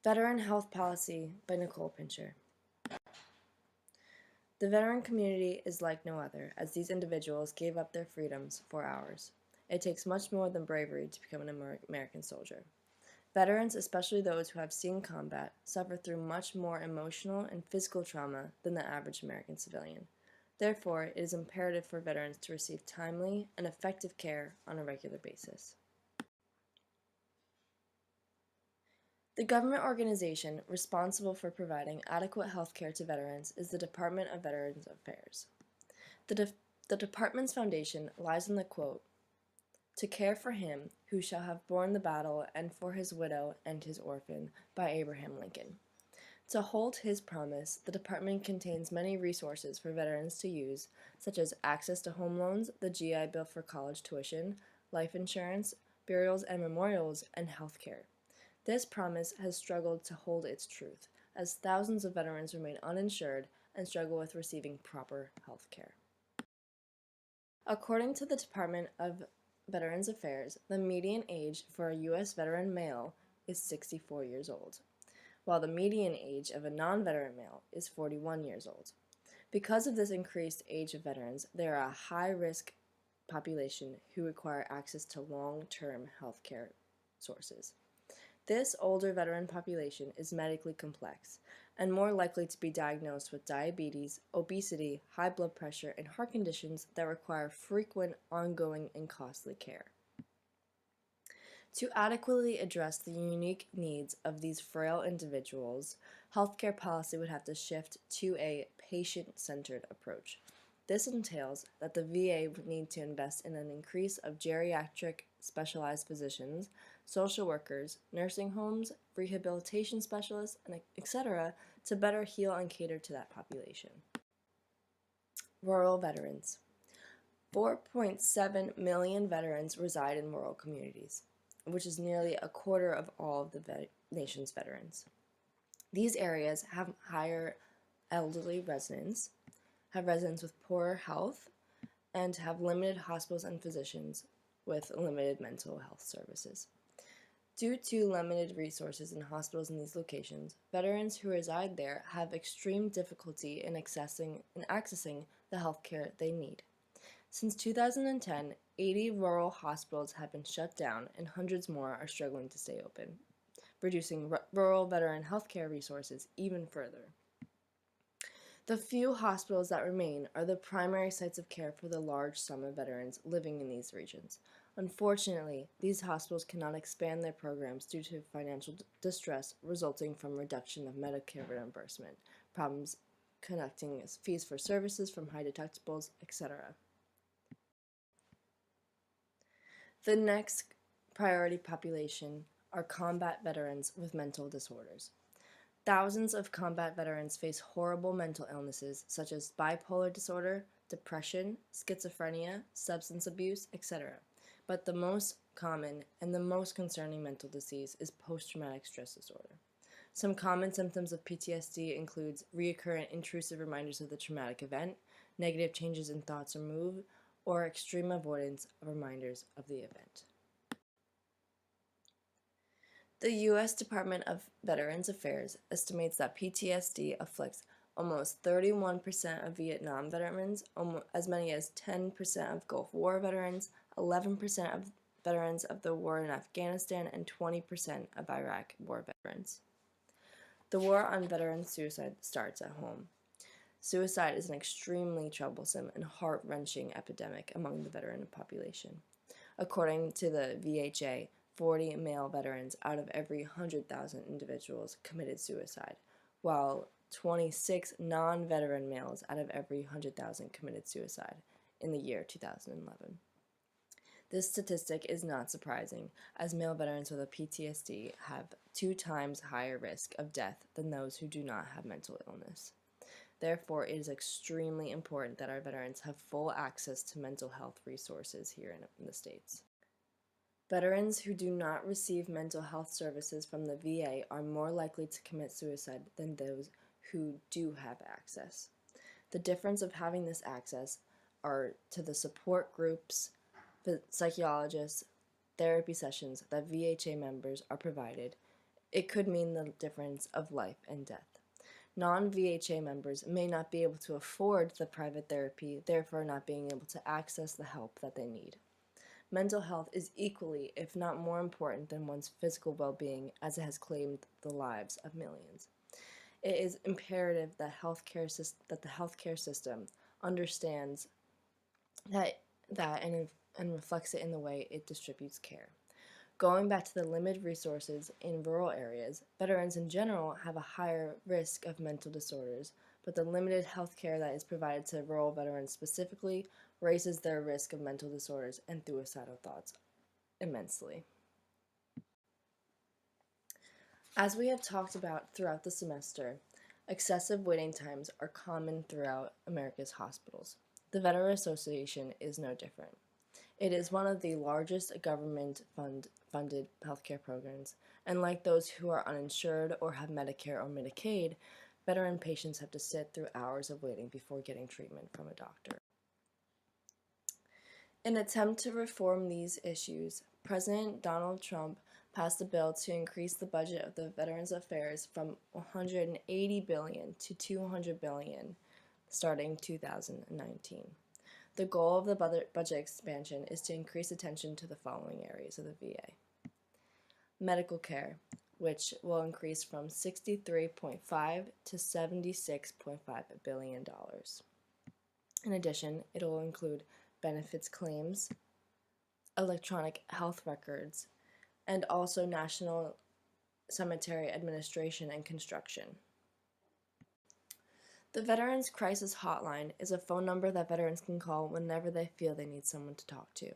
Veteran Health Policy by Nicole Pincher. The veteran community is like no other, as these individuals gave up their freedoms for ours. It takes much more than bravery to become an American soldier. Veterans, especially those who have seen combat, suffer through much more emotional and physical trauma than the average American civilian. Therefore, it is imperative for veterans to receive timely and effective care on a regular basis. The government organization responsible for providing adequate health care to veterans is the Department of Veterans Affairs. The department's foundation lies in the quote, "To care for him who shall have borne the battle and for his widow and his orphan," by Abraham Lincoln. To hold his promise, the department contains many resources for veterans to use, such as access to home loans, the GI Bill for college tuition, life insurance, burials and memorials, and health care. This promise has struggled to hold its truth, as thousands of veterans remain uninsured and struggle with receiving proper health care. According to the Department of Veterans Affairs, the median age for a U.S. veteran male is 64 years old, while the median age of a non-veteran male is 41 years old. Because of this increased age of veterans, they are a high-risk population who require access to long-term health care sources. This older veteran population is medically complex and more likely to be diagnosed with diabetes, obesity, high blood pressure, and heart conditions that require frequent, ongoing, and costly care. To adequately address the unique needs of these frail individuals, healthcare policy would have to shift to a patient-centered approach. This entails that the VA would need to invest in an increase of geriatric specialized physicians, social workers, nursing homes, rehabilitation specialists, and etc. to better heal and cater to that population. Rural veterans. 4.7 million veterans reside in rural communities, which is nearly a quarter of all of the nation's veterans. These areas have higher elderly residents, have residents with poorer health, and have limited hospitals and physicians with limited mental health services. Due to limited resources in hospitals in these locations, veterans who reside there have extreme difficulty in accessing the health care they need. Since 2010, 80 rural hospitals have been shut down and hundreds more are struggling to stay open, reducing rural veteran healthcare resources even further. The few hospitals that remain are the primary sites of care for the large sum of veterans living in these regions. Unfortunately, these hospitals cannot expand their programs due to financial distress resulting from reduction of Medicare reimbursement, problems collecting fees for services from high deductibles, etc. The next priority population are combat veterans with mental disorders. Thousands of combat veterans face horrible mental illnesses such as bipolar disorder, depression, schizophrenia, substance abuse, etc. But the most common and the most concerning mental disease is post-traumatic stress disorder. Some common symptoms of PTSD include recurrent intrusive reminders of the traumatic event, negative changes in thoughts or mood, or extreme avoidance of reminders of the event. The U.S. Department of Veterans Affairs estimates that PTSD afflicts almost 31% of Vietnam veterans, as many as 10% of Gulf War veterans, 11% of veterans of the war in Afghanistan, and 20% of Iraq War veterans. The war on veteran suicide starts at home. Suicide is an extremely troublesome and heart-wrenching epidemic among the veteran population. According to the VHA, 40 male veterans out of every 100,000 individuals committed suicide, while 26 non-veteran males out of every 100,000 committed suicide in the year 2011. This statistic is not surprising, as male veterans with a PTSD have 2 times higher risk of death than those who do not have mental illness. Therefore, it is extremely important that our veterans have full access to mental health resources here in the States. Veterans who do not receive mental health services from the VA are more likely to commit suicide than those who do have access. The difference of having this access are to the support groups, the psychologists, therapy sessions that VHA members are provided It could mean the difference of life and death. Non-VHA members may not be able to afford the private therapy, therefore not being able to access the help that they need. Mental health is equally, if not more important than one's physical well-being, as it has claimed the lives of millions. It is imperative that the healthcare system understands that and reflects it in the way it distributes care. Going back to the limited resources in rural areas, veterans in general have a higher risk of mental disorders, but the limited health care that is provided to rural veterans specifically raises their risk of mental disorders and suicidal thoughts immensely. As we have talked about throughout the semester, excessive waiting times are common throughout America's hospitals. The Veteran Association is no different. It is one of the largest government-funded healthcare programs, and like those who are uninsured or have Medicare or Medicaid, veteran patients have to sit through hours of waiting before getting treatment from a doctor. In an attempt to reform these issues, President Donald Trump passed a bill to increase the budget of the Veterans Affairs from $180 billion to $200 billion starting 2019. The goal of the budget expansion is to increase attention to the following areas of the VA. Medical care, which will increase from $63.5 to $76.5 billion. In addition, it will include benefits claims, electronic health records, and also National Cemetery Administration and construction. The Veterans Crisis Hotline is a phone number that veterans can call whenever they feel they need someone to talk to.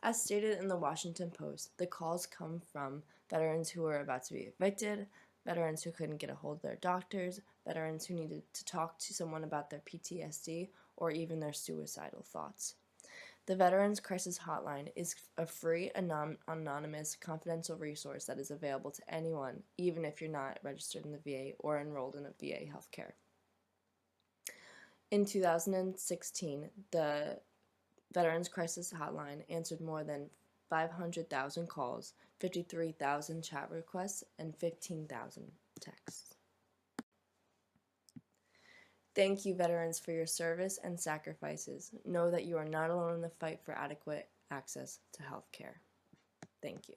As stated in the Washington Post, the calls come from veterans who are about to be evicted, veterans who couldn't get a hold of their doctors, veterans who needed to talk to someone about their PTSD or even their suicidal thoughts. The Veterans Crisis Hotline is a free, anonymous, confidential resource that is available to anyone, even if you're not registered in the VA or enrolled in a VA healthcare. In 2016, the Veterans Crisis Hotline answered more than 500,000 calls, 53,000 chat requests, and 15,000 texts. Thank you, veterans, for your service and sacrifices. Know that you are not alone in the fight for adequate access to health care. Thank you.